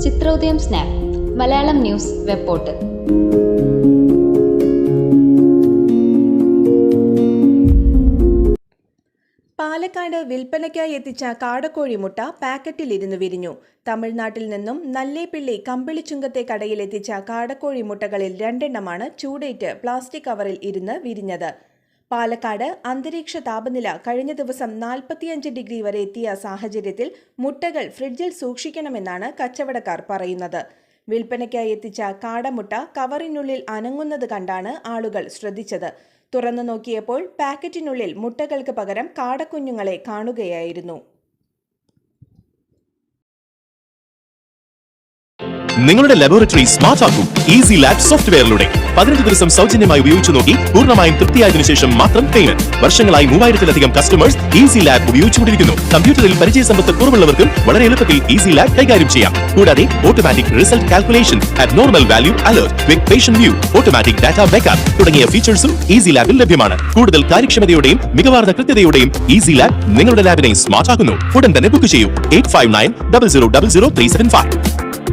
Chithrodayam snap Malayalam news web portal. Palakkad വിൽപ്പനയ്ക്കായി എത്തിച്ച കാടക്കോഴി മുട്ട പാക്കറ്റിലിരുന്ന് വിരിഞ്ഞു. തമിഴ്നാട്ടിൽ നിന്നും നല്ലേപ്പിള്ളി കമ്പിളിച്ചുങ്കത്തെ കടയിൽ എത്തിച്ച കാടക്കോഴി മുട്ടകളിൽ 2 എണ്ണമാണ് ചൂടേറ്റ് പ്ലാസ്റ്റിക് കവറിൽ ഇരുന്ന് വിരിഞ്ഞത്. പാലക്കാട് അന്തരീക്ഷ താപനില കഴിഞ്ഞ ദിവസം 45 ഡിഗ്രി വരെ എത്തിയ സാഹചര്യത്തിൽ മുട്ടകൾ ഫ്രിഡ്ജിൽ സൂക്ഷിക്കണമെന്നാണ് കച്ചവടക്കാർ പറയുന്നത്. വിൽപ്പനയ്ക്കായി എത്തിച്ച കാടമുട്ട കവറിനുള്ളിൽ അനങ്ങുന്നത് കണ്ടാണ് ആളുകൾ ശ്രദ്ധിച്ചത്. തുറന്നു നോക്കിയപ്പോൾ പാക്കറ്റിനുള്ളിൽ മുട്ടകൾക്ക് പകരം കാടക്കുഞ്ഞുങ്ങളെ കാണുകയായിരുന്നു. നിങ്ങളുടെ ലബോറട്ടറി സ്മാർട്ട് ആക്കൂ ഈസി ലാബ് സോഫ്റ്റ്വെയറിലൂടെ. 15 ദിവസം സൗജന്യമായി ഉപയോഗിച്ചു നോക്കി പൂർണ്ണമായും തൃപ്തിയായതിനു ശേഷം മാത്രം പേയ്മെന്റ്. വർഷങ്ങളായി 3000-ലധികം കസ്റ്റമേഴ്സ് ഈസി ലാബ് ഉപയോഗിച്ചുകൊണ്ടിരിക്കുന്നു. കമ്പ്യൂട്ടറിൽ പരിചയസമ്പത്ത് കുറവുള്ളവർക്കും വളരെ എളുപ്പത്തിൽ ഈസി ലാബ് കൈകാര്യം ചെയ്യാം. കൂടാതെ automatic result calculation, abnormal value alert, quick patient view, automatic data backup തുടങ്ങിയ ഫീച്ചേഴ്സും ഈസി ലാബിൽ ലഭ്യമാണ്. കൂടുതൽ കാര്യക്ഷമതയോടെയും മികവാർന്ന കൃത്യതയോടെയും ഈസി ലാബ് നിങ്ങളുടെ ലാബിനെ സ്മാർട്ട് ആക്കുന്നു. ഉടൻ തന്നെ ബുക്ക് ചെയ്യൂ 85900375.